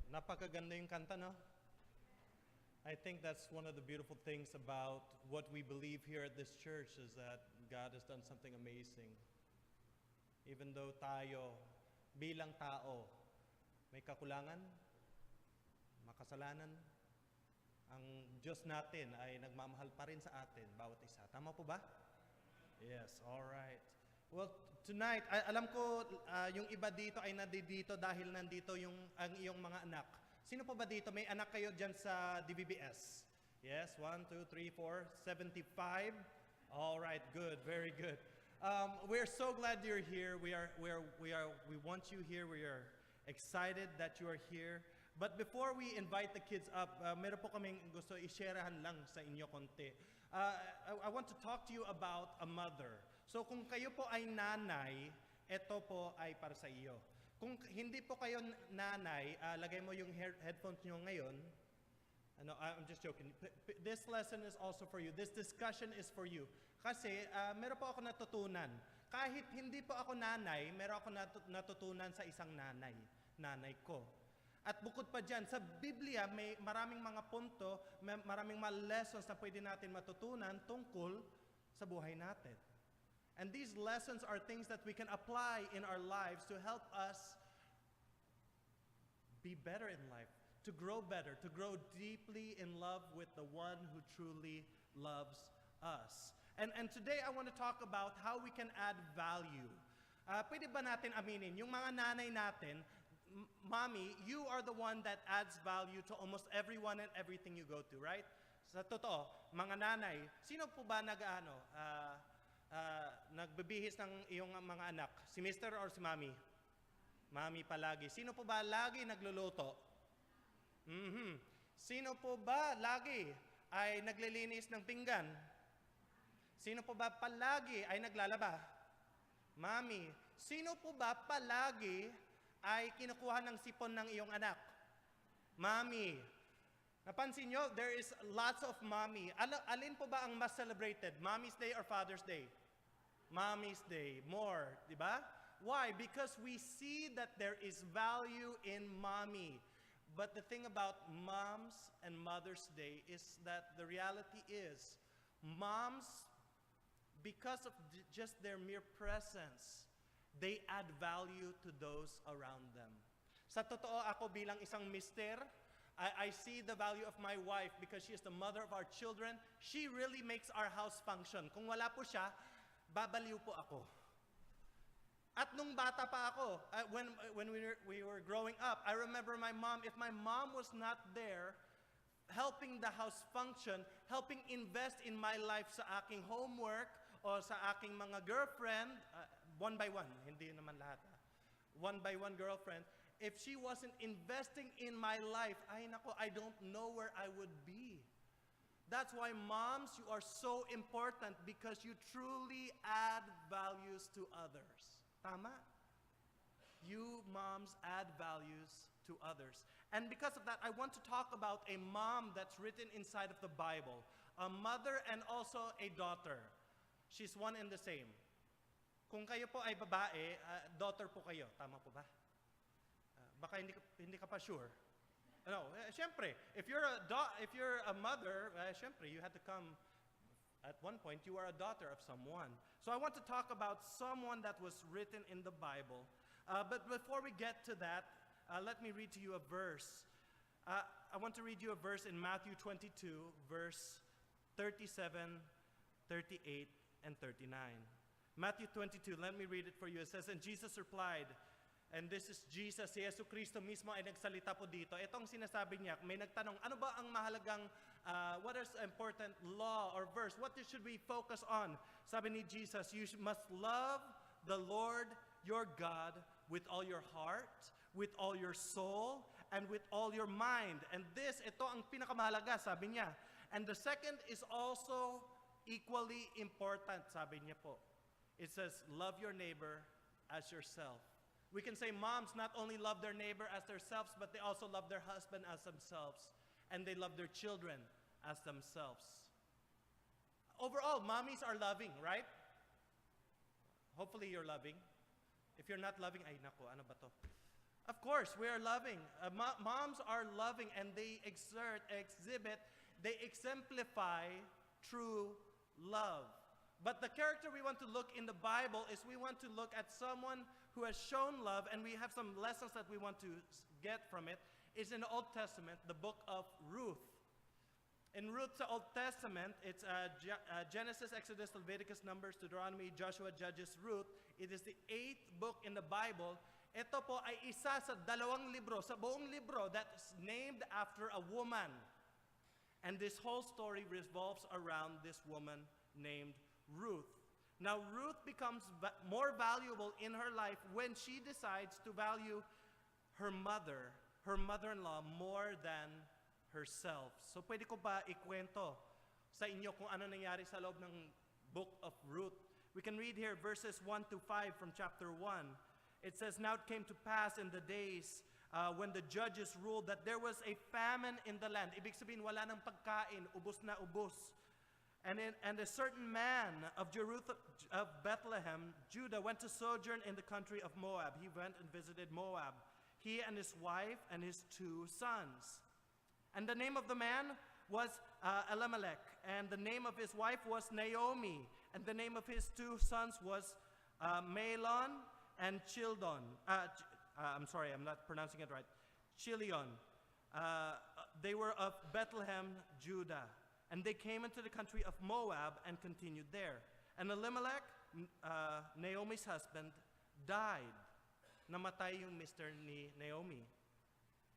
Napakaganda yung kanta, no? I think that's one of the beautiful things about what we believe here at this church is that God has done something amazing. Even though tayo, bilang tao, may kakulangan, makasalanan, ang Diyos natin ay nagmamahal pa rin sa atin, bawat isa. Tama po ba? Yes, all right. Well, tonight, alam ko yung iba dito ay nandito dahil nandito ang iyong mga anak. Sino po ba dito? May anak kayo dyan sa DBBS? Yes, 1, 2, 3, 4, 75. All right, good, very good. We're so glad you're here. We want you here. We are excited that you are here. But before we invite the kids up, meron po kaming gusto i-sharehan lang sa inyo konti. I want to talk to you about a mother. So kung kayo po ay nanay, ito po ay para sa iyo. Kung hindi po kayo nanay, lagay mo yung headphones nyo ngayon. I'm just joking. This lesson is also for you. This discussion is for you. Kasi meron po ako natutunan. Kahit hindi po ako nanay, meron ako natutunan sa isang nanay ko. At bukod pa dyan, sa Biblia, may maraming mga punto, maraming mga lessons na pwede natin matutunan tungkol sa buhay natin. And these lessons are things that we can apply in our lives to help us be better in life, to grow better, to grow deeply in love with the one who truly loves us. And today I want to talk about how we can add value. Pwede ba natin aminin, yung mga nanay natin, Mommy, you are the one that adds value to almost everyone and everything you go to, right? Sa totoo, mga nanay, sino po ba nagbibihis ng iyong mga anak? Si Mr. or si Mommy? Mommy palagi. Sino po ba lagi nagluluto? Sino po ba lagi ay naglilinis ng pinggan? Sino po ba palagi ay naglalaba? Mommy. Sino po ba palagi ay kinukuha ng sipon ng iyong anak? Mommy. Napansin nyo, there is lots of mommy. Alin po ba ang mas celebrated? Mommy's Day or Father's Day? Mommy's Day. More, di ba? Why? Because we see that there is value in mommy. But the thing about Moms and Mother's Day is that the reality is, moms, because of just their mere presence, they add value to those around them. Sa totoo, ako bilang isang mister, I see the value of my wife because she is the mother of our children. She really makes our house function. Kung wala po siya, babaliw po ako. At nung bata pa ako, when we were growing up, I remember my mom, if my mom was not there, helping the house function, helping invest in my life sa aking homework, o sa aking mga girlfriend, one by one, hindi naman lahat. One by one girlfriend, if she wasn't investing in my life, ay nako, I don't know where I would be. That's why moms, you are so important because you truly add values to others. Tama? You moms add values to others. And because of that, I want to talk about a mom that's written inside of the Bible. A mother and also a daughter. She's one and the same. Kung kayo po ay babae, daughter po kayo. Tama po ba? Baka hindi ka pa sure. No, syempre, if you're a mother, syempre, you had to come at one point, you are a daughter of someone. So I want to talk about someone that was written in the Bible. But before we get to that, let me read to you a verse. I want to read you a verse in Matthew 22, verse 37, 38, and 39. Matthew 22, let me read it for you. It says, and Jesus replied, and this is Jesus, si Yesu Cristo mismo ay nagsalita po dito. Itong sinasabi niya, may nagtanong, ano ba ang mahalagang, what is important law or verse? What should we focus on? Sabi ni Jesus, you must love the Lord your God with all your heart, with all your soul, and with all your mind. And ito ang pinakamahalaga, sabi niya. And the second is also equally important, sabi niya po. It says, love your neighbor as yourself. We can say moms not only love their neighbor as themselves, but they also love their husband as themselves. And they love their children as themselves. Overall, mommies are loving, right? Hopefully you're loving. If you're not loving, ay nako, ano ba to? Of course, we are loving. Moms are loving, and they they exemplify true love. But the character we want to look in the Bible is we want to look at someone who has shown love, and we have some lessons that we want to get from it. It's in the Old Testament, the book of Ruth. In Ruth's Old Testament, it's Genesis, Exodus, Leviticus, Numbers, Deuteronomy, Joshua, Judges, Ruth. It is the 8th book in the Bible. Ito po ay isa sa 2 libro, sa buong libro that's named after a woman. And this whole story revolves around this woman named Ruth. Now, Ruth becomes more valuable in her life when she decides to value her mother-in-law, more than herself. So, pwede ko ba ikwento sa inyo kung ano nangyari sa loob ng book of Ruth? We can read here verses 1 to 5 from chapter 1. It says, "Now it came to pass in the days when the judges ruled that there was a famine in the land." Ibig sabihin, wala nang pagkain, ubos na ubos. And a certain man of Bethlehem, Judah, went to sojourn in the country of Moab. He went and visited Moab, he and his wife and his 2 sons. And the name of the man was Elimelech, and the name of his wife was Naomi, and the name of his 2 sons was Mahlon and Childon. I'm sorry, I'm not pronouncing it right. Chilion. They were of Bethlehem, Judah. And they came into the country of Moab and continued there. And Elimelech, Naomi's husband, died. Namatay yung mister ni Naomi.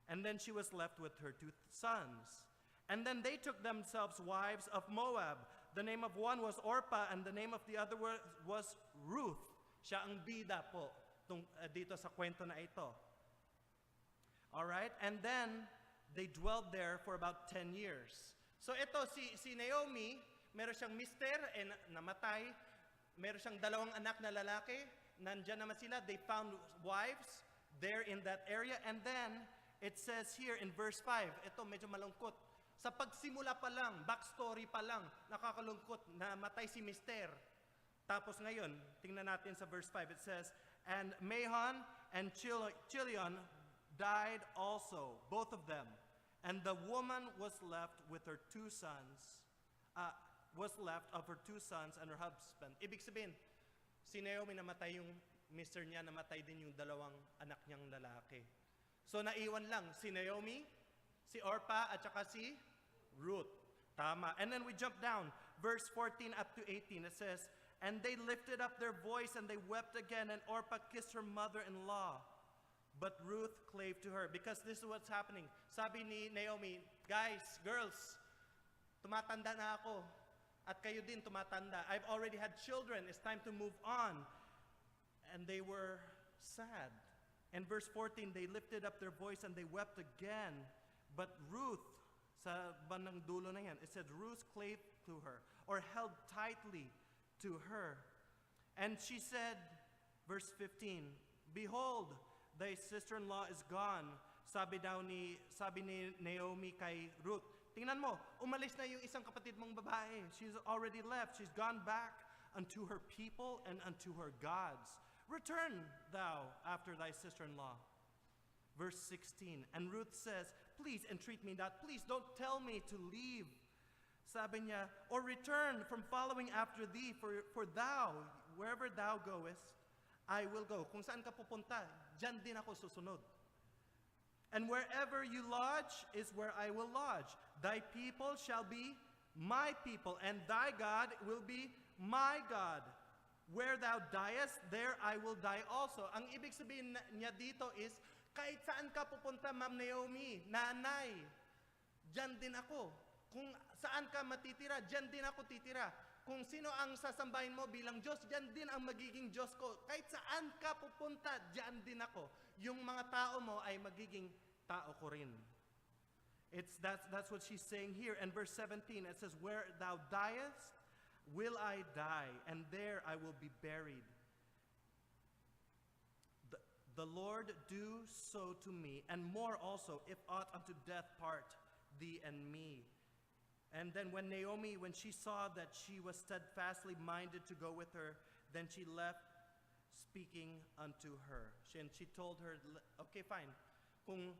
And then she was left with her 2 sons. And then they took themselves wives of Moab. The name of one was Orpah, and the name of the other was Ruth. Siya ang bida po dito sa kwento na ito. All right? And then they dwelled there for about 10 years. So ito, si Naomi, meron siyang mister, namatay. Meron siyang 2 anak na lalaki. Nandyan naman sila. They found wives there in that area. And then, it says here in verse 5, ito medyo malungkot. Sa pagsimula pa lang, backstory pa lang, nakakalungkot, namatay si mister. Tapos ngayon, tingnan natin sa verse 5, it says, "And Mahlon and Chilion died also, both of them. And the woman was left with her 2 sons, was left of her 2 sons and her husband." Ibig sabihin, si Naomi namatay yung mister niya, namatay din yung 2 anak niyang lalaki. So naiwan lang si Naomi, si Orpah, at saka si Ruth. Tama. And then we jump down, verse 14 up to 18. It says, "And they lifted up their voice and they wept again, and Orpah kissed her mother-in-law. But Ruth clave to her." Because this is what's happening. Sabi ni Naomi, "Guys, girls, tumatanda na ako. At kayo din tumatanda. I've already had children. It's time to move on." And they were sad. And verse 14, they lifted up their voice and they wept again. But Ruth, sa bandang dulo na yan, it said, Ruth clave to her, or held tightly to her. And she said, verse 15, "Behold, thy sister-in-law is gone." Sabi ni Naomi kay Ruth, tingnan mo, umalis na yung isang kapatid mong babae. She's already left. She's gone back unto her people and unto her gods. Return thou after thy sister-in-law. Verse 16, and Ruth says, "Please entreat me not. Please don't tell me to leave." Sabi niya, "Or return from following after thee, for thou, wherever thou goest, I will go." Kung saan ka pupunta, diyan din ako susunod. "And wherever you lodge is where I will lodge. Thy people shall be my people, and thy God will be my God. Where thou diest, there I will die also." Ang ibig sabihin niya dito is, kahit saan ka pupunta, Ma'am Naomi, nanay, diyan din ako. Kung saan ka matitira, diyan din ako titira. Kung sino ang sasambahin mo bilang Diyos, diyan din ang magiging Diyos ko. Kahit saan ka pupunta, diyan din ako. Yung mga tao mo ay magiging tao ko rin. That's what she's saying here. And verse 17, it says, "Where thou diest, will I die, and there I will be buried. The Lord do so to me, and more also, if aught unto death part thee and me." And then when she saw that she was steadfastly minded to go with her, then she left speaking unto her. And she told her, okay, fine. Kung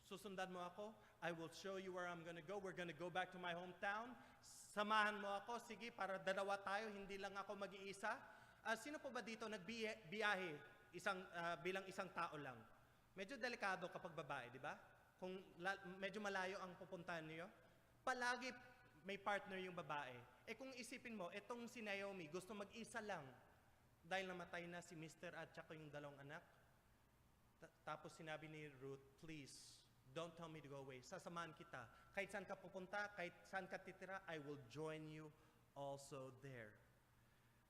susundan mo ako, I will show you where I'm gonna go. We're gonna go back to my hometown. Samahan mo ako, sige, para dalawa tayo, hindi lang ako mag-iisa. Sino po ba dito nagbiyahe bilang isang tao lang? Medyo delikado kapag babae, di ba? Kung medyo malayo ang pupuntahan niyo, palagi may partner yung babae. Kung isipin mo, etong si Naomi, gusto mag-isa lang dahil namatay na si Mr. at saka yung dalawang anak. Tapos sinabi ni Ruth, please, don't tell me to go away. Sasamahan kita. Kahit saan ka pupunta, kahit saan ka titira, I will join you also there.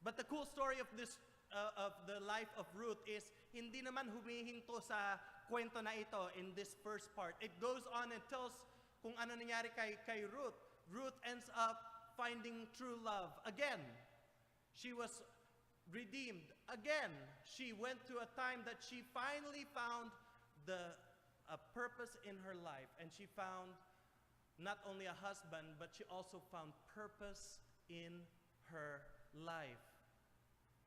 But the cool story of the life of Ruth is, hindi naman humihinto sa kwento na ito in this first part. It goes on and tells kung ano nangyari kay Ruth. Ruth ends up finding true love again. She was redeemed again. She went through a time that she finally found a purpose in her life, and she found not only a husband, but she also found purpose in her life.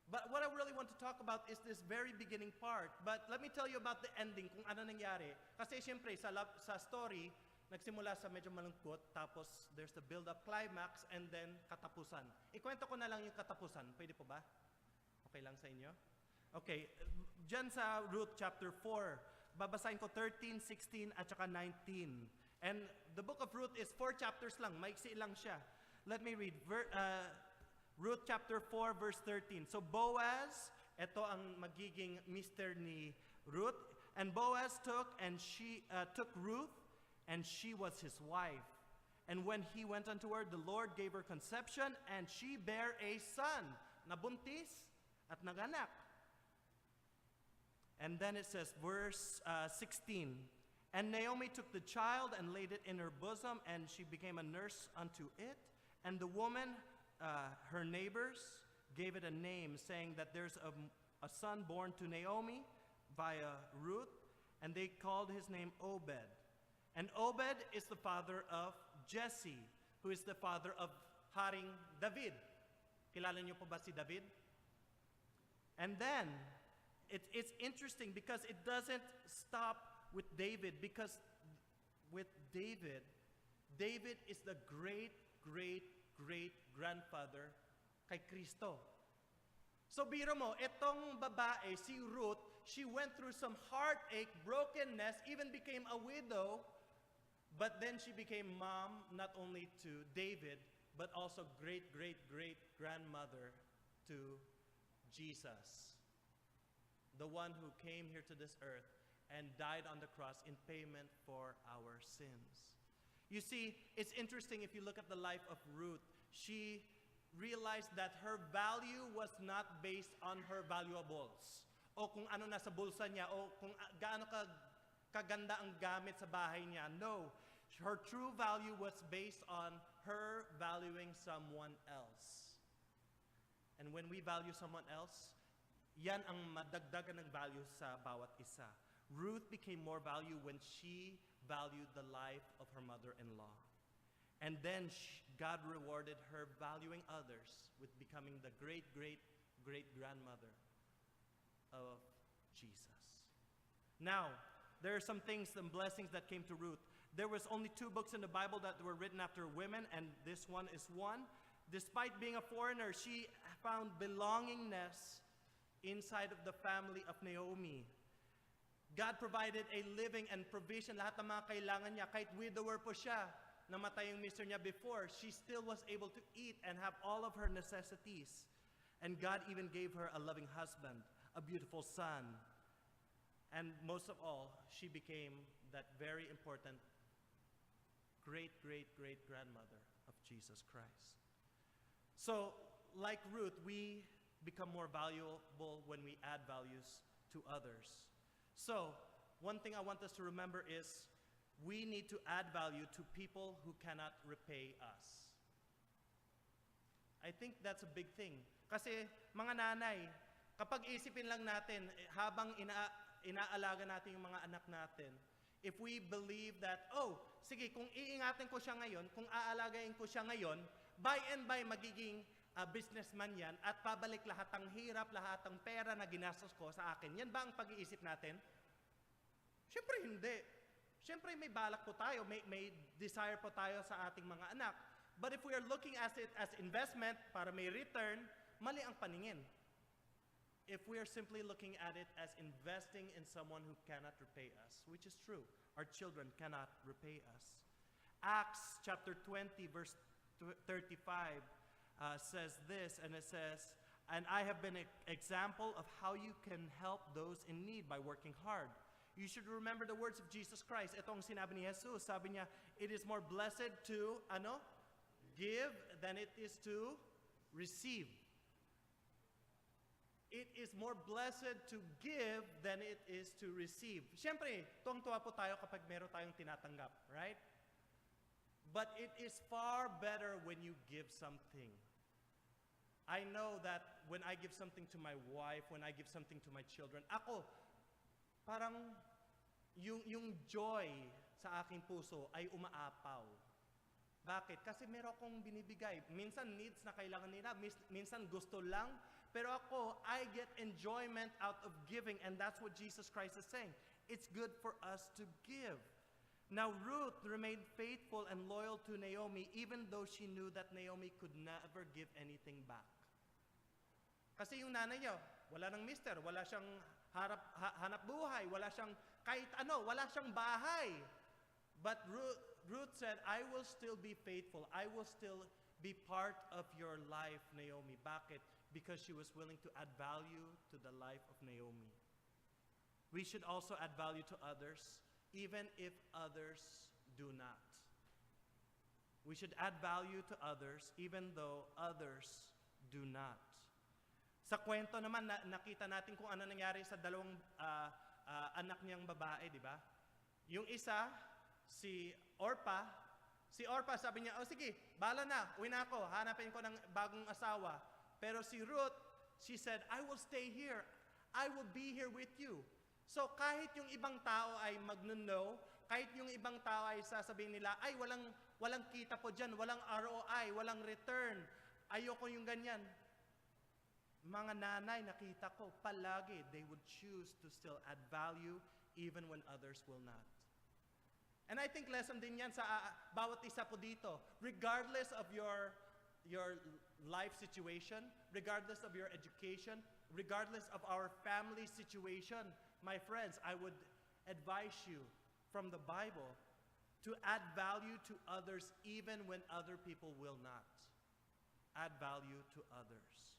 But what I really want to talk about is this very beginning part. But let me tell you about the ending, kung ano nangyari. Kasi siyempre, sa story, nagsimula sa medyo malungkot, tapos there's the build-up climax, and then katapusan. Ikwento ko na lang yung katapusan. Pwede po ba? Okay lang sa inyo? Okay, dyan sa Ruth chapter 4, babasahin ko 13, 16, at saka 19. And the book of Ruth is 4 chapters lang, maiksi lang siya. Let me read. Ruth chapter 4 verse 13. So Boaz, ito ang magiging mister ni Ruth, and Boaz took Ruth, and she was his wife. And when he went unto her, the Lord gave her conception, and she bare a son. Nabuntis at naganak. And then it says, verse 16. And Naomi took the child and laid it in her bosom, and she became a nurse unto it. And the woman, her neighbors, gave it a name, saying that there's a son born to Naomi via Ruth, and they called his name Obed. And Obed is the father of Jesse, who is the father of Haring David. Kilala niyo po ba si David? And then, it's interesting because it doesn't stop with David, because with David is the great grandfather kay Kristo. So biro mo, itong babae, si Ruth, she went through some heartache, brokenness, even became a widow, but then she became mom not only to David, but also great grandmother to Jesus, the one who came here to this earth and died on the cross in payment for our sins. You see, it's interesting if you look at the life of Ruth. She realized that her value was not based on her valuables, o kung ano nasa bulsa niya, o kung gaano kaganda ang gamit sa bahay niya. No, her true value was based on her valuing someone else. And when we value someone else, yan ang madagdagan ng value sa bawat isa. Ruth became more value when she valued the life of her mother-in-law. And then God rewarded her valuing others with becoming the great grandmother of Jesus. Now, there are some things, some blessings that came to Ruth. There was only 2 books in the Bible that were written after women, and this one is one. Despite being a foreigner, she found belongingness inside of the family of Naomi. God provided a living and provision, lahat ng mga kailangan niya. Kahit widower po siya, namatay yung mister niya before, she still was able to eat and have all of her necessities. And God even gave her a loving husband, a beautiful son. And most of all, she became that very important great grandmother of Jesus Christ. So, like Ruth, we become more valuable when we add values to others. So, one thing I want us to remember is we need to add value to people who cannot repay us. I think that's a big thing. Kasi mga nanay, kapag isipin lang natin, habang inaalaga natin yung mga anak natin, if we believe that, oh, sige, kung iingatan ko siya ngayon, kung aalagain ko siya ngayon, by and by magiging businessman yan at pabalik lahat ng hirap, lahat ng pera na ginastos ko sa akin. Yan ba ang pag-iisip natin? Siyempre hindi. Siyempre may balak po tayo, may desire po tayo sa ating mga anak. But if we are looking at it as investment para may return, mali ang paningin. If we are simply looking at it as investing in someone who cannot repay us, which is true, our children cannot repay us. Acts chapter 20, verse 35 says this, and it says, "And I have been an example of how you can help those in need by working hard." You should remember the words of Jesus Christ. Ito ang sinabi ni Jesus. Sabi niya, it is more blessed to, give than it is to receive. It is more blessed to give than it is to receive. Siyempre, tuwang-tuwa po tayo kapag meron tayong tinatanggap, right? But it is far better when you give something. I know that when I give something to my wife, when I give something to my children, ako, parang yung joy sa aking puso ay umaapaw. Bakit? Kasi meron akong binibigay. Minsan needs na kailangan nila, minsan gusto lang. Pero ako, I get enjoyment out of giving, and that's what Jesus Christ is saying. It's good for us to give. Now, Ruth remained faithful and loyal to Naomi, even though she knew that Naomi could never give anything back. Kasi yung nanay niya, wala nang mister, wala siyang hanap buhay, wala siyang kahit ano, wala siyang bahay. But Ruth said, I will still be faithful. I will still be part of your life, Naomi. Bakit? Because she was willing to add value to the life of Naomi. We should also add value to others, even if others do not. We should add value to others, even though others do not. Sa kwento naman, nakita natin kung ano nangyari sa dalawang anak niyang babae, di ba? Yung isa, si Orpah, sabi niya, sige, bala na, uwi na ako, hanapin ko ng bagong asawa. Pero si Ruth, she said, I will stay here. I will be here with you. So kahit yung ibang tao ay magno-no, kahit yung ibang tao ay sasabihin nila, ay walang kita po dyan, walang ROI, walang return, ayoko yung ganyan. Mga nanay, nakita ko, palagi, they would choose to still add value even when others will not. And I think lesson din yan sa bawat isa po dito. Regardless of your life situation, regardless of your education, regardless of our family situation, my friends, I would advise you from the Bible to add value to others even when other people will not. Add value to others.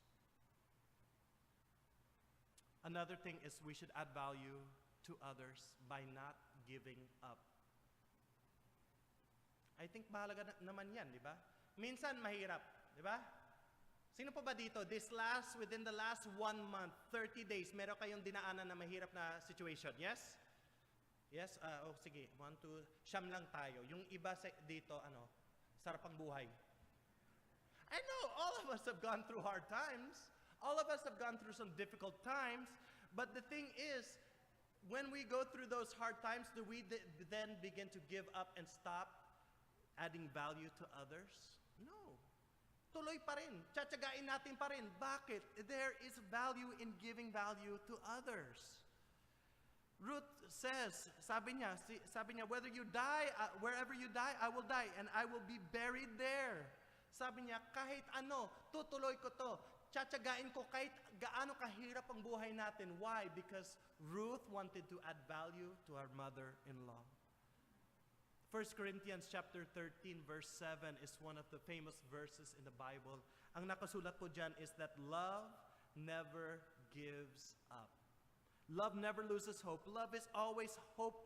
Another thing is we should add value to others by not giving up. I think mahalaga naman yan, di ba? Minsan mahirap, di ba? Sino pa ba dito? Within the last 1 month, 30 days, meron kayong dinaanan na mahirap na situation, yes? Yes? Sige, 1, 2, siyam lang tayo. Yung iba dito, sarap ang buhay. I know, all of us have gone through hard times. All of us have gone through some difficult times. But the thing is, when we go through those hard times, do we then begin to give up and stop adding value to others? No. Tuloy pa rin. Tsatsagain natin pa rin. Bakit? There is value in giving value to others. Ruth says, sabi niya, whether you die, wherever you die, I will die, and I will be buried there. Sabi niya, kahit ano, tutuloy ko to. Tsatsagain ko kahit gaano kahirap ang buhay natin. Why? Because Ruth wanted to add value to her mother-in-law. 1 Corinthians chapter 13 verse 7 is one of the famous verses in the Bible. Ang nakasulat po dyan is that love never gives up. Love never loses hope. Love is always hope.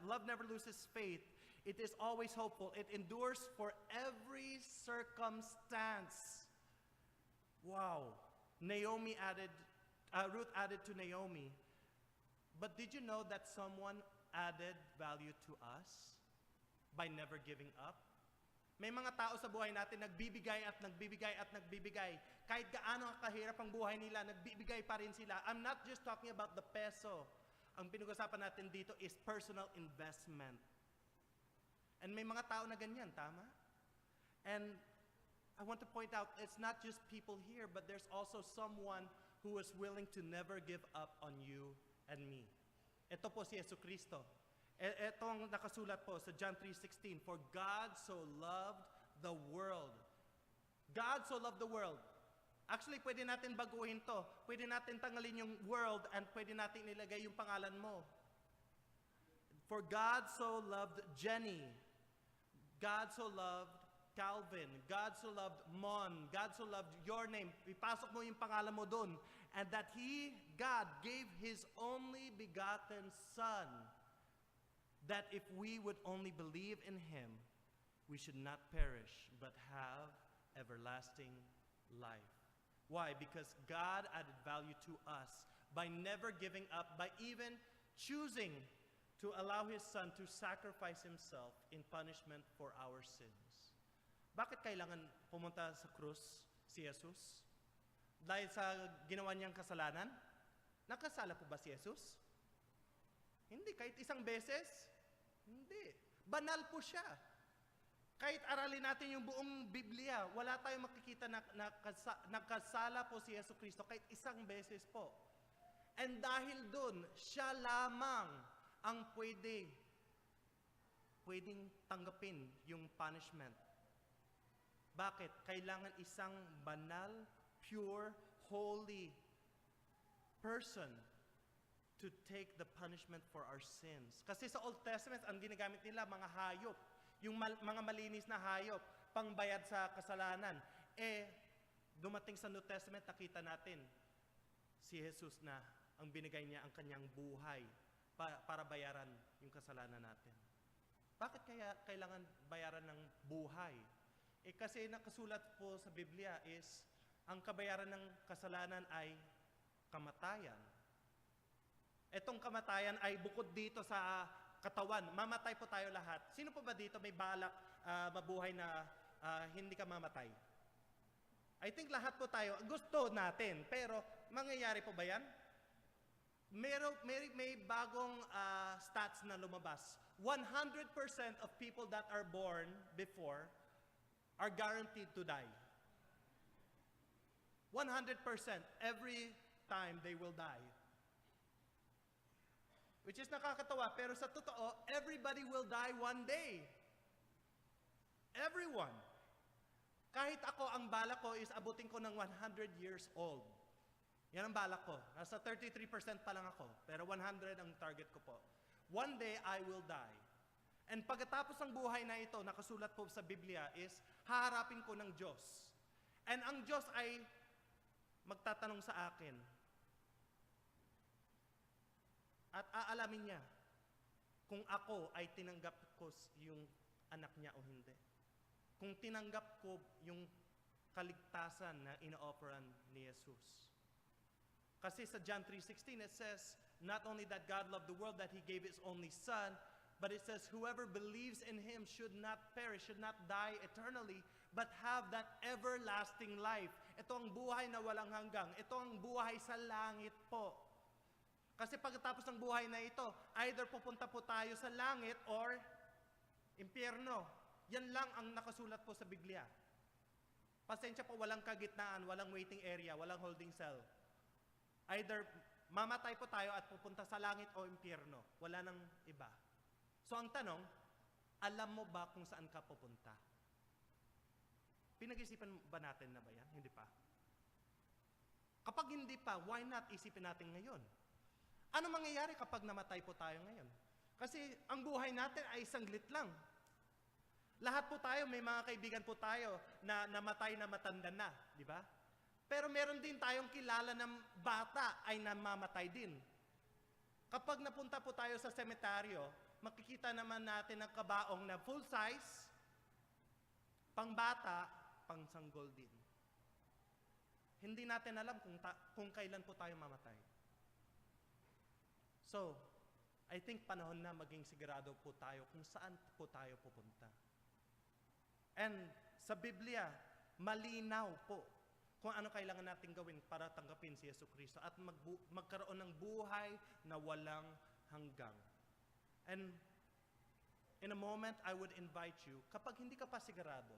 Love never loses faith. It is always hopeful. It endures for every circumstance. Wow. Ruth added to Naomi. But did you know that someone added value to us by never giving up? May mga tao sa buhay natin nagbibigay at nagbibigay at nagbibigay. Kahit gaano kahirap ang buhay nila, nagbibigay pa rin sila. I'm not just talking about the peso. Ang pinag-usapan natin dito is personal investment. And may mga tao na ganyan, tama? And I want to point out, it's not just people here, but there's also someone who is willing to never give up on you and me. Ito po si Yesu Cristo. Itong nakasulat po sa John 3:16, for God so loved the world. God so loved the world. Actually, pwede natin baguhin to. Pwede natin tanggalin yung world and pwede natin ilagay yung pangalan mo. For God so loved Jenny. God so loved Calvin. God so loved Mon. God so loved your name. Ipasok mo yung pangalan mo dun. And that He, God, gave His only begotten Son, that if we would only believe in Him, we should not perish, but have everlasting life. Why? Because God added value to us by never giving up, by even choosing to allow His Son to sacrifice Himself in punishment for our sins. Bakit kailangan pumunta sa krus si Jesus? Dahil sa ginawa niyang kasalanan? Nakasala po ba si Jesus? Hindi, kahit isang beses? Hindi. Banal po siya. Kahit aralin natin yung buong Biblia, wala tayong makikita na nakasala po si Yesu Cristo kahit isang beses po. And dahil dun, siya lamang ang pwedeng tanggapin yung punishment. Bakit? Kailangan isang banal, pure, holy person to take the punishment for our sins. Kasi sa Old Testament, ang ginagamit nila, mga hayop. Yung mga malinis na hayop, pangbayad sa kasalanan. Dumating sa New Testament, nakita natin si Jesus na ang binigay niya ang kanyang buhay para bayaran yung kasalanan natin. Bakit kaya kailangan bayaran ng buhay? Kasi nakasulat po sa Biblia is, ang kabayaran ng kasalanan ay kamatayan. Itong kamatayan ay bukod dito sa katawan. Mamatay po tayo lahat. Sino po ba dito may balak mabuhay na hindi ka mamatay? I think lahat po tayo, gusto natin, pero mangyayari po ba yan? May bagong stats na lumabas. 100% of people that are born before are guaranteed to die. 100% every time they will die. Which is nakakatawa, pero sa totoo, everybody will die one day. Everyone. Kahit ako, ang balak ko is abutin ko ng 100 years old. Yan ang balak ko. Nasa 33% pa lang ako, pero 100 ang target ko po. One day, I will die. And pagkatapos ng buhay na ito, nakasulat po sa Biblia, is haharapin ko ng Diyos. And ang Diyos ay magtatanong sa akin, at aalamin niya kung ako ay tinanggap ko yung anak niya o hindi. Kung tinanggap ko yung kaligtasan na ino-offeran ni Jesus. Kasi sa John 3:16 it says, not only that God loved the world that He gave His only Son, but it says, whoever believes in Him should not perish, should not die eternally, but have that everlasting life. Ito ang buhay na walang hanggang. Ito ang buhay sa langit po. Kasi pagkatapos ng buhay na ito, either pupunta po tayo sa langit or impyerno. Yan lang ang nakasulat po sa Biblia. Pasensya po, walang kagitnaan, walang waiting area, walang holding cell. Either mamatay po tayo at pupunta sa langit o impyerno. Wala nang iba. So ang tanong, alam mo ba kung saan ka pupunta? Pinag-isipan ba natin na ba yan? Hindi pa. Kapag hindi pa, why not isipin natin ngayon? Ano mangyayari kapag namatay po tayo ngayon? Kasi ang buhay natin ay sanglit lang. Lahat po tayo, may mga kaibigan po tayo na namatay na matanda na, di ba? Pero meron din tayong kilala ng bata ay namamatay din. Kapag napunta po tayo sa semeteryo, makikita naman natin ang kabaong na full size, pang bata, pang sanggol din. Hindi natin alam kung kailan po tayo mamatay. So, I think panahon na maging sigurado po tayo kung saan po tayo pupunta. And sa Biblia, malinaw po kung ano kailangan natin gawin para tanggapin si Yesu Cristo at magkaroon ng buhay na walang hanggang. And in a moment, I would invite you, kapag hindi ka pa sigurado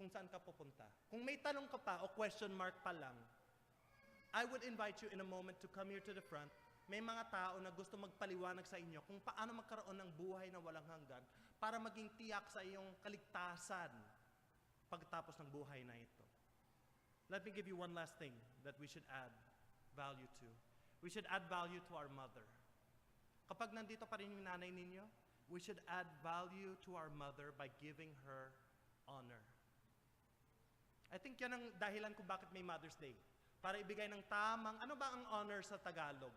kung saan ka pupunta. Kung may tanong ka pa o question mark pa lang, I would invite you in a moment to come here to the front. May mga tao na gusto magpaliwanag sa inyo kung paano magkaroon ng buhay na walang hanggan para maging tiyak sa iyong kaligtasan pagkatapos ng buhay na ito. Let me give you one last thing that we should add value to. We should add value to our mother. Kapag nandito pa rin yung nanay ninyo, we should add value to our mother by giving her honor. I think yan ang dahilan kung bakit may Mother's Day. Para ibigay ng tamang, ano ba ang honor sa Tagalog?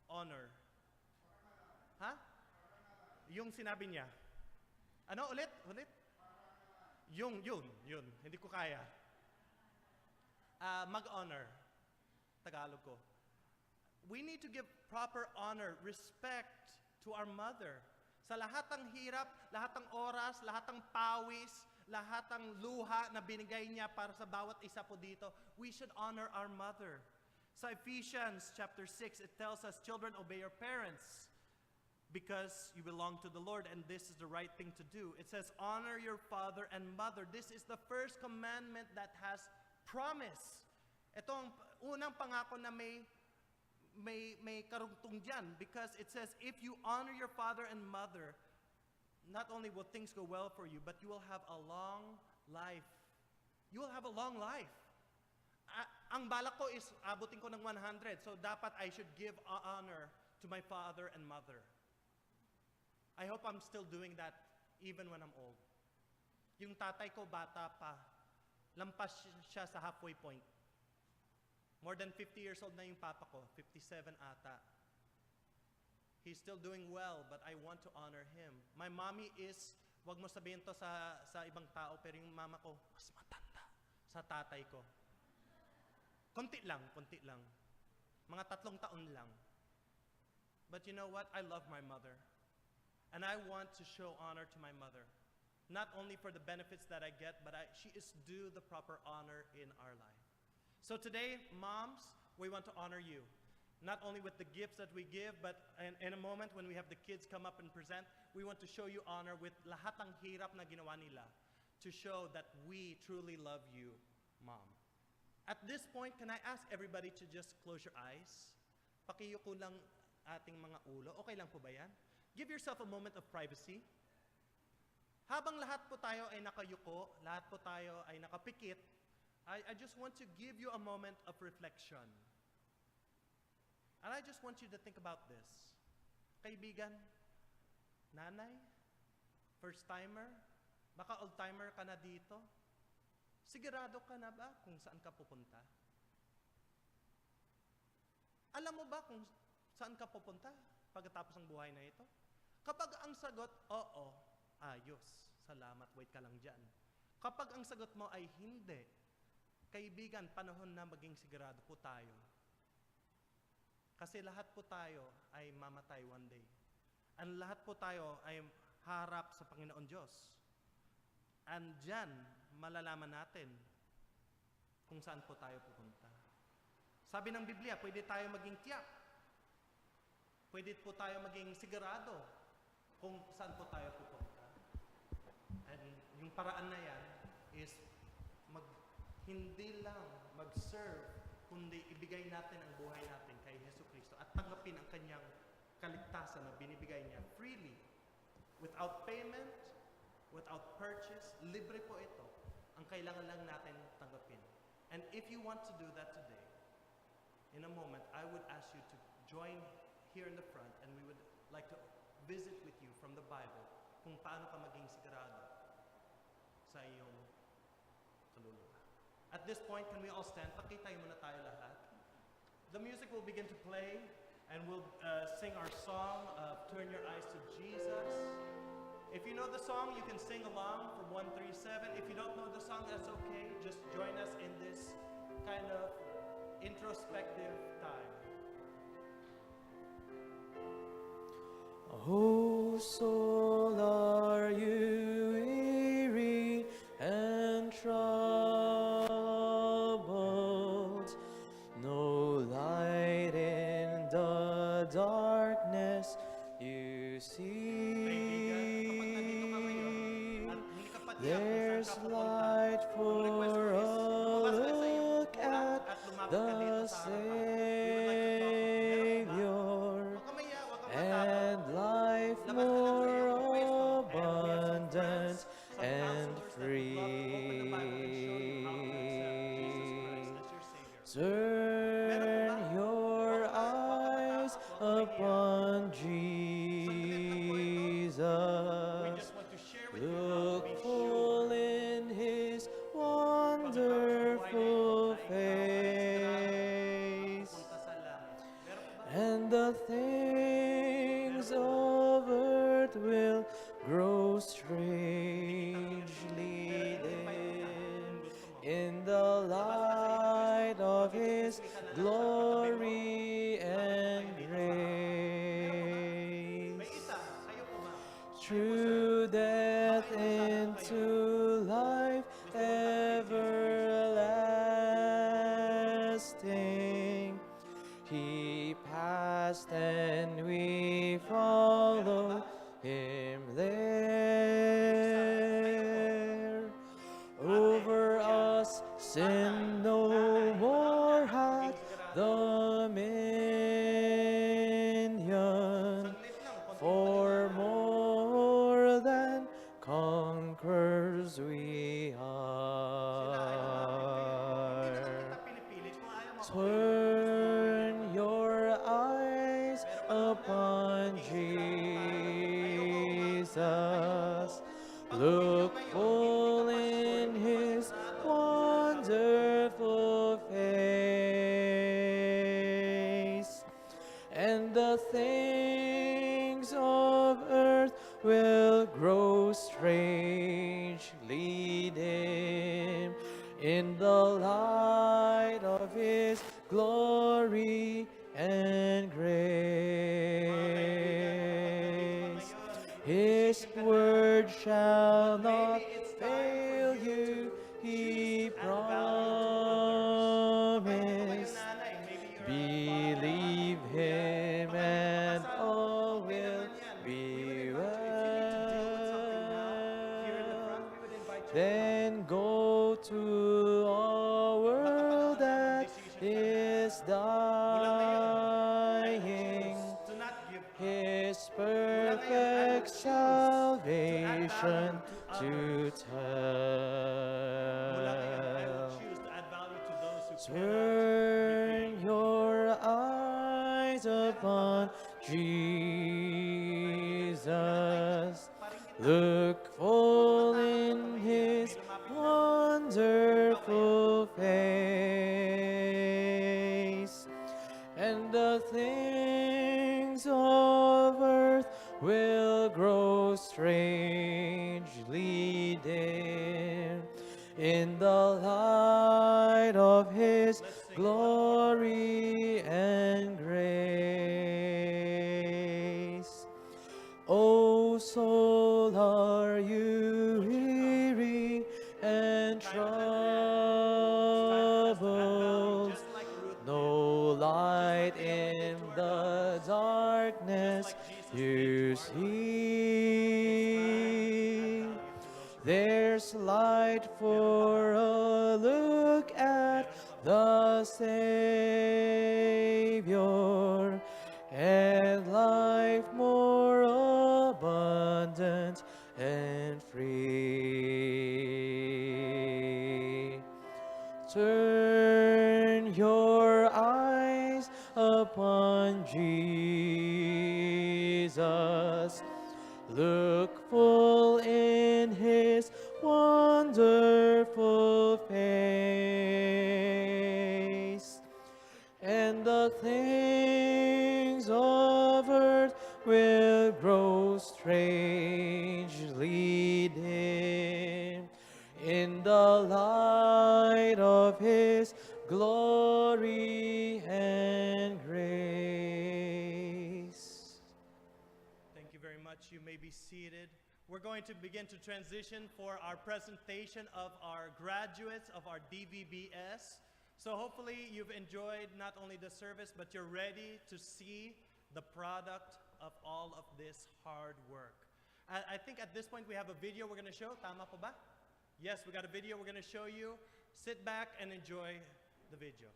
Honor. Ha? Yung sinabi niya. Ano ulit? Ulit? Yun. Hindi ko kaya. Mag-honor. Tagalog ko. We need to give proper honor, respect to our mother. Sa lahat ng hirap, lahat ng oras, lahat ng pawis, lahat ng luha na binigay niya para sa bawat isa po dito, we should honor our mother. Sa Ephesians chapter 6, it tells us, children, obey your parents because you belong to the Lord and this is the right thing to do. It says, honor your father and mother. This is the first commandment that has promise. Ito ang unang pangako na may karugtong dyan because it says, if you honor your father and mother, not only will things go well for you, but you will have a long life. You will have a long life. Ang balak ko is abutin ko ng 100, so dapat I should give honor to my father and mother. I hope I'm still doing that even when I'm old. Yung tatay ko bata pa, lampas siya sa halfway point. More than 50 years old na yung papa ko, 57 ata. He's still doing well, but I want to honor him. My mommy is, wag mo sabihin to sa ibang tao, pero yung mama ko, mas matanda sa tatay ko. Konti lang. Mga 3 taon lang. But you know what? I love my mother. And I want to show honor to my mother. Not only for the benefits that I get, but she is due the proper honor in our life. So today, moms, we want to honor you. Not only with the gifts that we give, but in a moment when we have the kids come up and present, we want to show you honor with lahat ng hirap na ginawa nila to show that we truly love you, Mom. At this point, can I ask everybody to just close your eyes? Pakiyuko lang ating mga ulo. Okay lang po ba yan? Give yourself a moment of privacy. Habang lahat po tayo ay nakayuko, lahat po tayo ay nakapikit, I just want to give you a moment of reflection. And I just want you to think about this. Kaibigan, nanay, first-timer, baka old-timer ka na dito. Sigurado ka na ba kung saan ka pupunta? Alam mo ba kung saan ka pupunta pagkatapos ng buhay na ito? Kapag ang sagot, oo, ayos, salamat, wait ka lang dyan. Kapag ang sagot mo ay hindi, kaibigan, panahon na maging sigurado po tayo. Kasi lahat po tayo ay mamatay one day. And lahat po tayo ay harap sa Panginoon Diyos. And dyan, malalaman natin kung saan po tayo pupunta. Sabi ng Biblia, pwede tayo maging tiyak. Pwede po tayo maging sigurado kung saan po tayo pupunta. And yung paraan na yan is hindi lang mag-serve, kundi ibigay natin ang buhay natin kay Yesu Cristo at tanggapin ang kanyang kaligtasan na binibigay niya freely, without payment, without purchase, libre po ito. Ang kailangan lang natin tanggapin. And if you want to do that today, in a moment, I would ask you to join here in the front and we would like to visit with you from the Bible kung paano ka maging sigurado sa iyong kaluluwa. At this point, can we all stand? Pakitay muna tayo lahat. The music will begin to play and we'll sing our song of Turn Your Eyes to Jesus. If you know the song, you can sing along from 137. If you don't know the song, that's okay. Just join us in this kind of introspective time. O soul, are you weary and troubled? No light in the darkness you see. There's light for a look at the Savior, and life more abundant and free. Turn your eyes upon Jesus. Look full in His wonderful face, and the things of earth will grow strangely dim in the light of His glory and grace. Through death into life everlasting, He passed and we follow Him there. Over us sin no more hath dominion, for more than conquerors we are. Turn your eyes upon Jesus. Look full in His wonderful face, and the things of earth will grow strangely dim in the light of His glory and grace. His word shall not fail you, He promised. Believe Him and all will be well. Then go to a world that is dying, His perfect salvation to tell. Turn your eyes upon Jesus. Look full in His wonderful face, and the things of earth will grow strangely dim in the light of His glory and grace. O soul, are you weary and troubled? No light in the darkness you see. There's light for a look at the Savior, and life more abundant and free. Turn your eyes upon Jesus. Look full in His wonderful face, and the things of earth will grow strangely dim in the light of His glory and grace. Thank you very much. You may be seated. We're going to begin to transition for our presentation of our graduates of our DVBS. So hopefully you've enjoyed not only the service, but you're ready to see the product of all of this hard work. I think at this point we have a video we're going to show. Tama po ba? Yes, we got a video we're going to show you. Sit back and enjoy the video.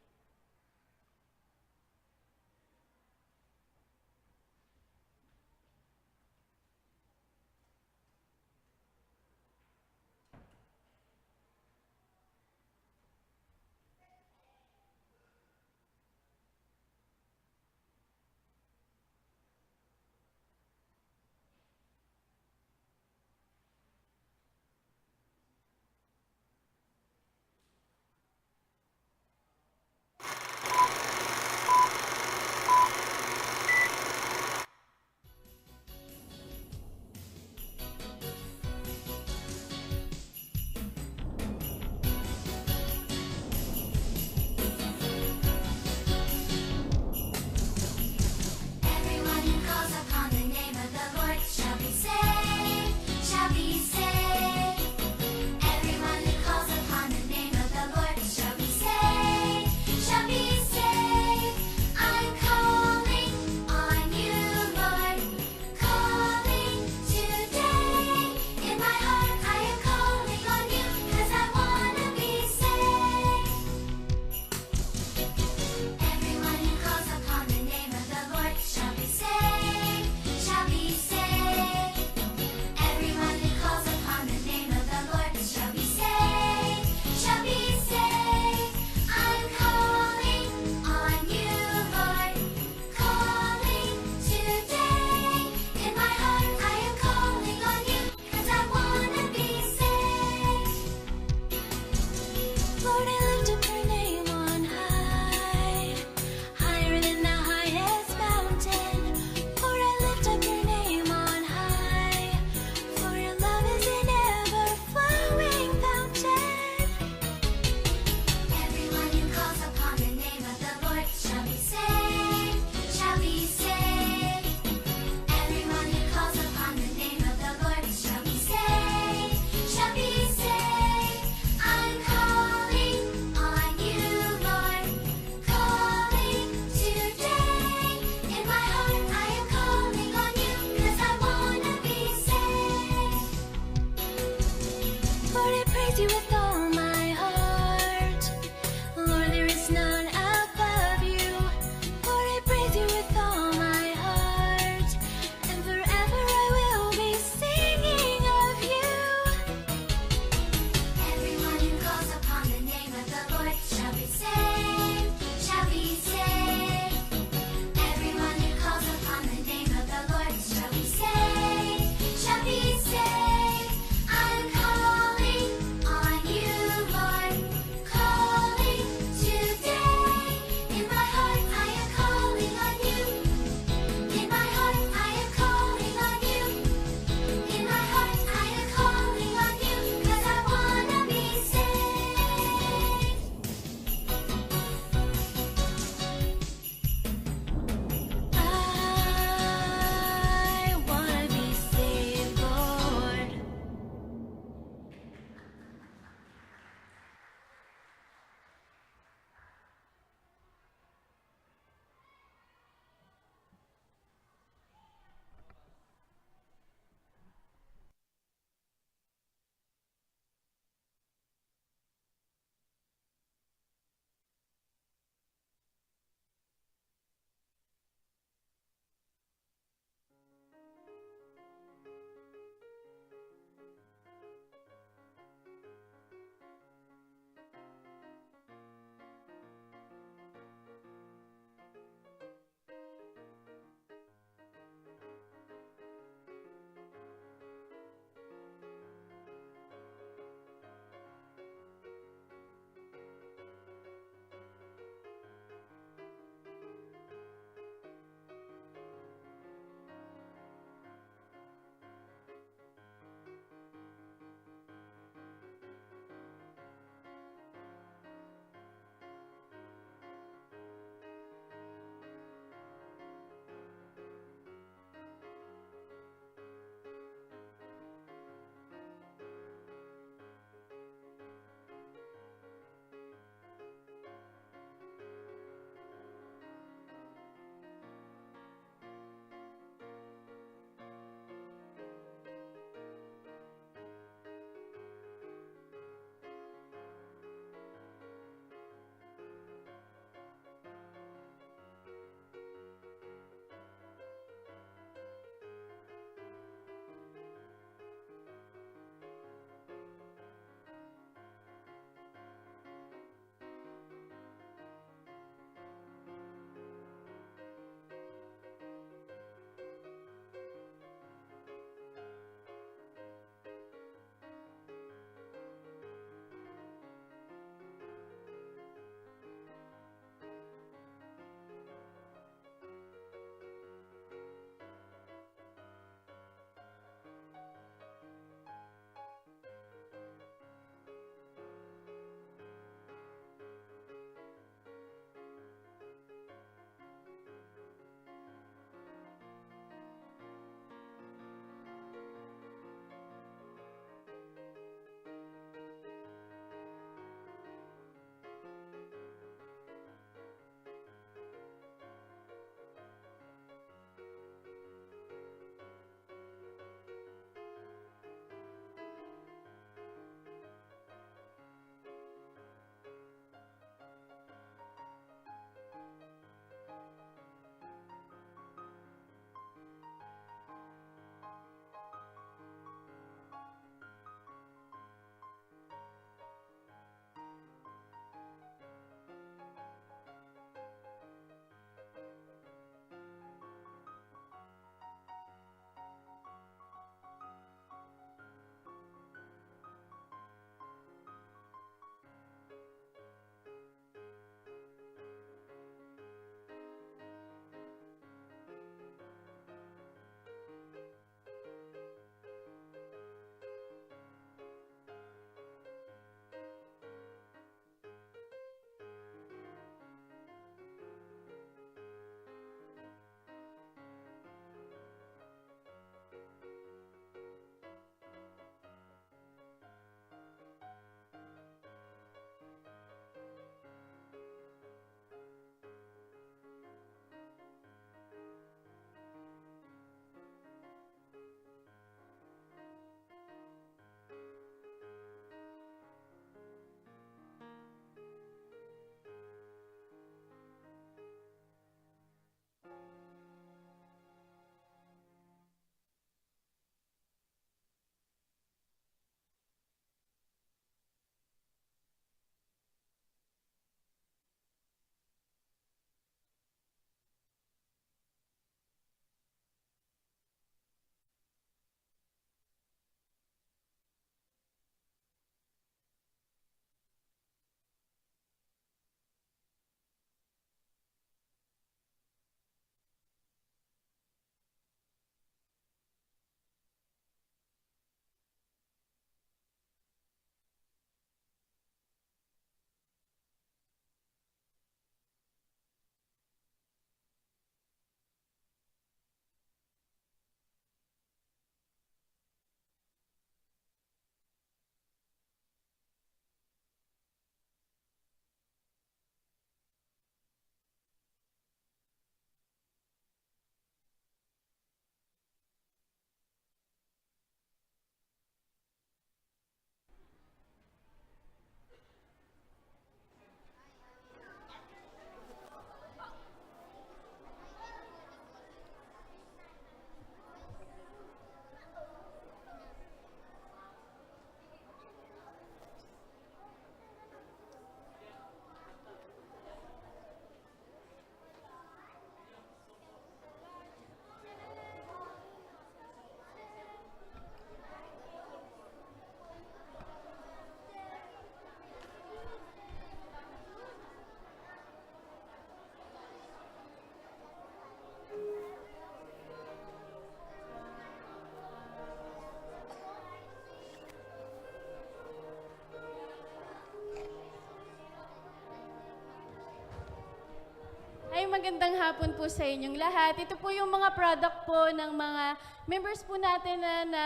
magandang hapon po sa inyong lahat. Ito po yung mga product po ng mga members po natin na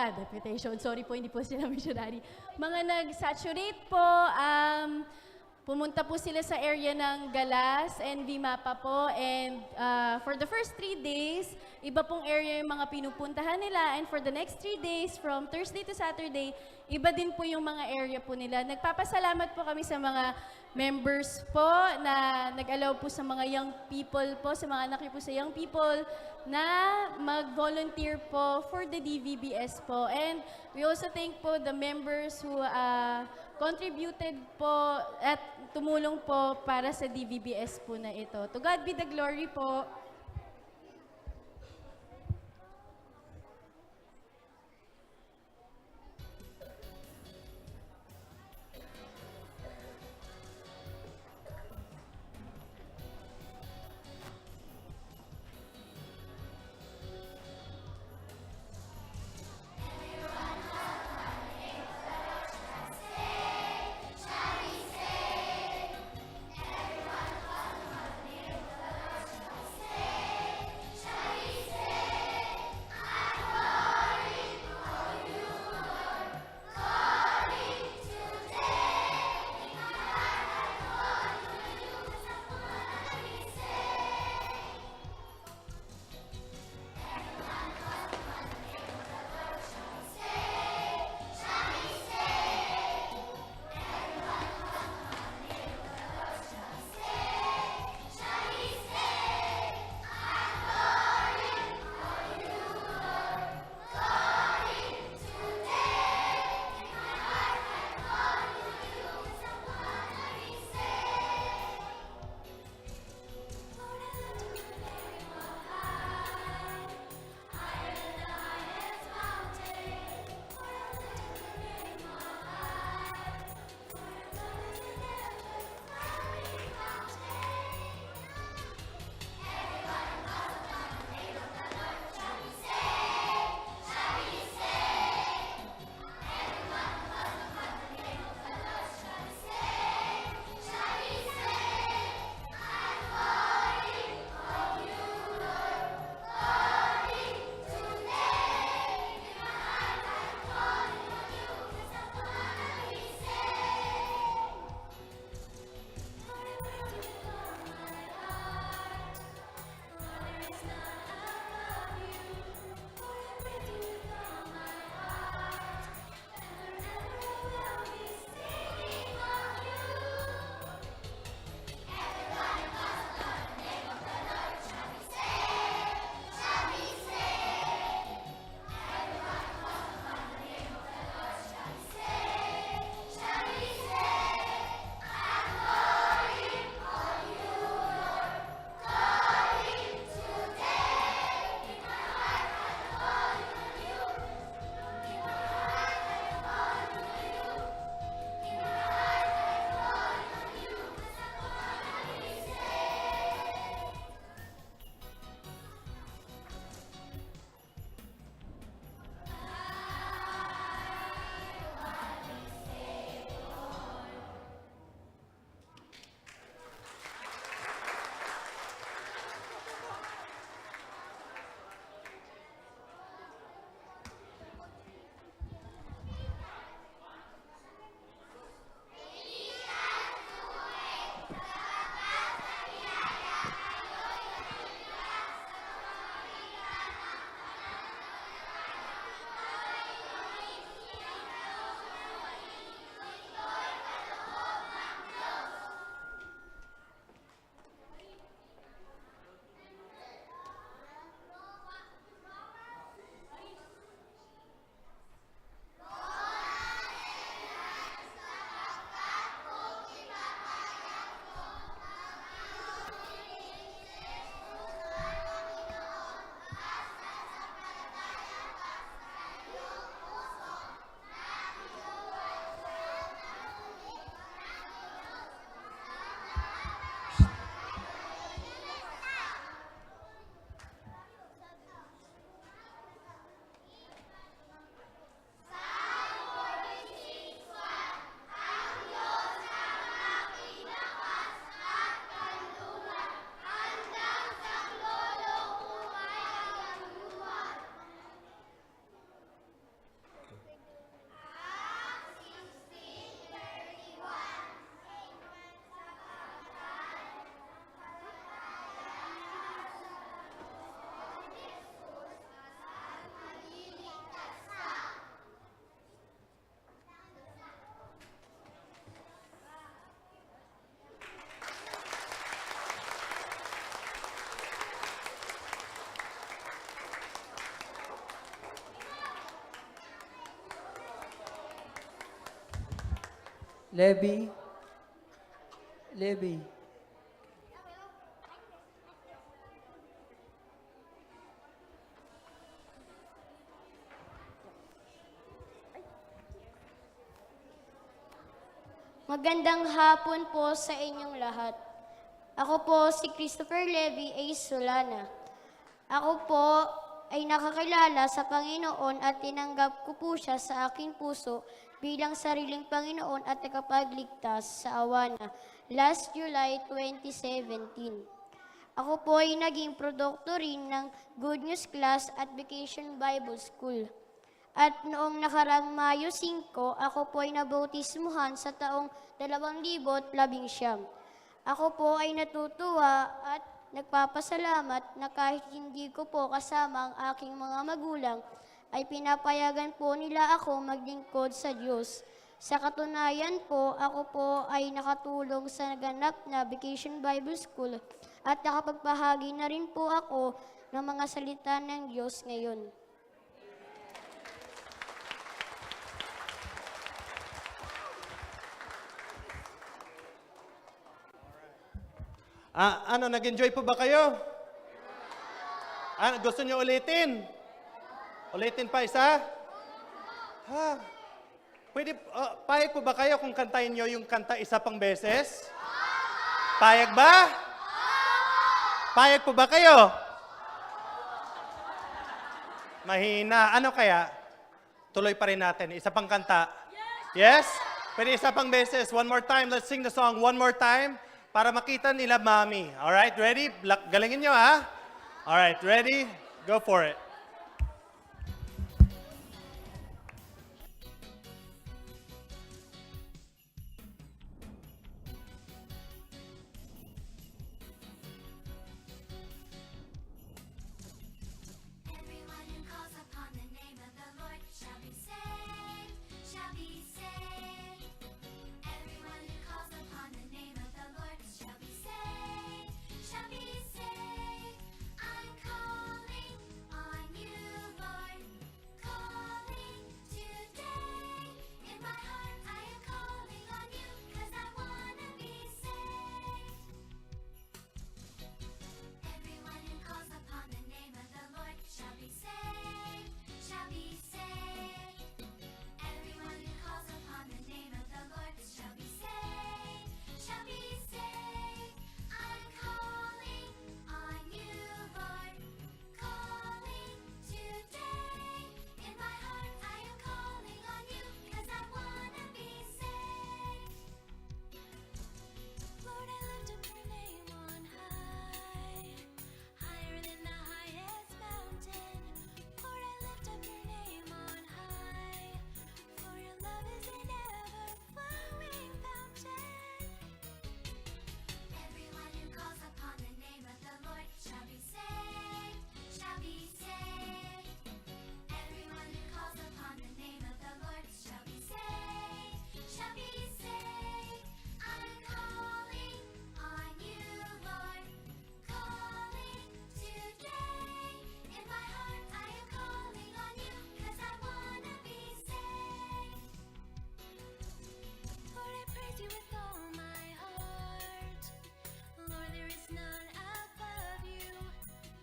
deputation. Sorry po, hindi po sila missionary. Mga nag-saturate po, pumunta po sila sa area ng Galas and Vimapa po. And for the first 3 days, iba pong area yung mga pinupuntahan nila. And for the next 3 days, from Thursday to Saturday, iba din po yung mga area po nila. Nagpapasalamat po kami sa mga members po na nag-allow po sa mga young people po, sa mga anak niyo po sa young people na mag-volunteer po for the DVBS po. And we also thank po the members who contributed po at tumulong po para sa DVBS po na ito. To God be the glory po. Levi. Levi. Magandang hapon po sa inyong lahat. Ako po si Christopher Levy A. Solana. Ako po ay nakakilala sa Panginoon at tinanggap ko po siya sa aking puso bilang sariling Panginoon at tagapagligtas sa awa na last July 2017. Ako po ay naging produkto rin ng Good News Class at Vacation Bible School. At noong nakarang Mayo 5, ako po ay nabautismuhan sa taong 2019. Ako po ay natutuwa at nagpapasalamat na kahit hindi ko po kasama ang aking mga magulang, ay pinapayagan po nila ako maglingkod sa Diyos. Sa katunayan po, ako po ay nakatulong sa naganap na Vacation Bible School at nakapagpahagi na rin po ako ng mga salita ng Diyos ngayon. Nag-enjoy po ba kayo? Gusto niyo ulitin? Ulitin pa isa? Payag po ba kayo kung kantahin niyo yung kanta isa pang beses? Payag ba? Payag po ba kayo? Mahina. Ano kaya? Tuloy pa rin natin. Isa pang kanta. Yes? Pwede isa pang beses. One more time. Let's sing the song one more time. Para makita nila Mami. Alright, ready? Galingin nyo, ha? Alright, ready? Go for it. Everyone who calls upon the name of the Lord shall be saved, shall be saved. Everyone who calls upon the name of the Lord shall be saved, shall be saved. I'm calling on you, Lord, calling today. In my heart I am calling on you, 'cause I wanna be saved. Everyone who calls upon the name of the Lord shall be saved, shall be saved. Everyone who calls upon the name of the Lord shall be saved, shall be saved. I'm calling on you, Lord, calling today. In my heart I am calling on you, 'cause I wanna be saved. Lord, I lift up your name on high, higher than the highest mountain. Lord, I lift up your name on high, for your love is an ever-flowing fountain. Everyone who calls upon the name of the Lord shall be saved, shall be saved. Everyone who calls upon the name of the Lord shall be saved, shall be saved. I'm calling on you, Lord, calling today. In my heart I am calling on you, 'cause I wanna be saved. Lord, I praise you with all my heart. Lord, there is none above you.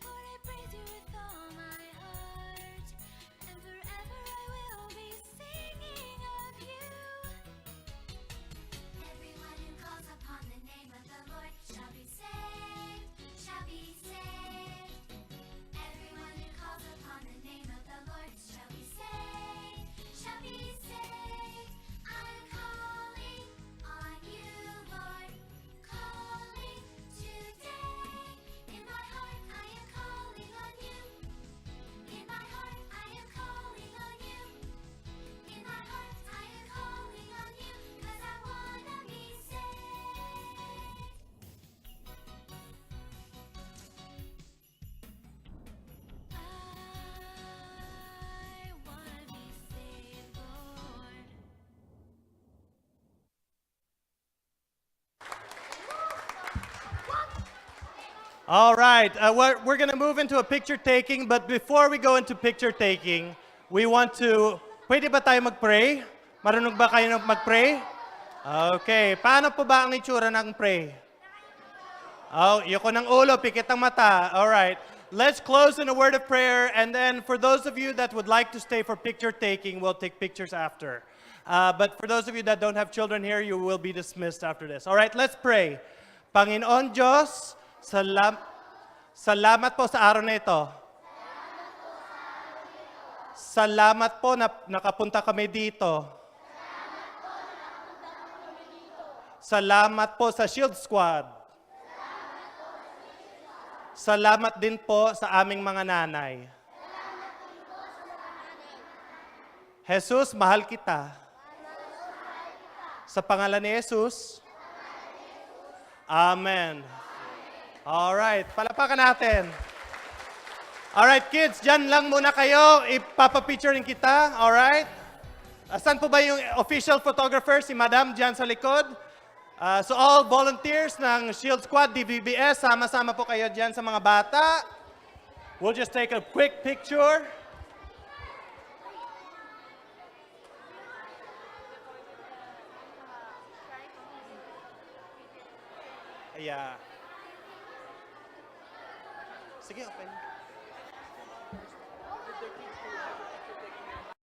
Lord, I praise you with all my heart. And forever I will be singing of you. Everyone who calls upon the name of the Lord shall be saved, shall be saved. Everyone who calls upon the name of the Lord shall be saved, shall be saved. I'm calling on you, Lord, calling today. In my heart I am calling on you. In my heart I am calling on you. In my heart I am calling on you, 'cause I wanna be saved. I wanna be saved, Lord. All right, we're going to move into a picture taking, but before we go into picture taking, we want to, pwede ba tayo mag-pray? Marunong ba kayo mag-pray? Okay, paano po ba ang itsura ng pray? Oh, yuko ng ulo, pikit ang mata. All right. Let's close in a word of prayer, and then for those of you that would like to stay for picture taking, we'll take pictures after. But for those of you that don't have children here, you will be dismissed after this. All right, let's pray. Panginoon Diyos, salamat po sa araw na ito. Salamat po na nakapunta kami dito. Salamat po sa Shield Squad. Salamat din po sa aming mga nanay. Jesus, mahal kita. Sa pangalan ni Jesus. Amen. Alright, palapakan natin. Alright, kids, dyan lang muna kayo. Ipapapicturein kita. Alright? Saan po ba yung official photographer? Si Madam dyan sa likod. So all volunteers ng Shield Squad, DVBS, sama-sama po kayo dyan sa mga bata. We'll just take a quick picture. Yeah. Sige, open.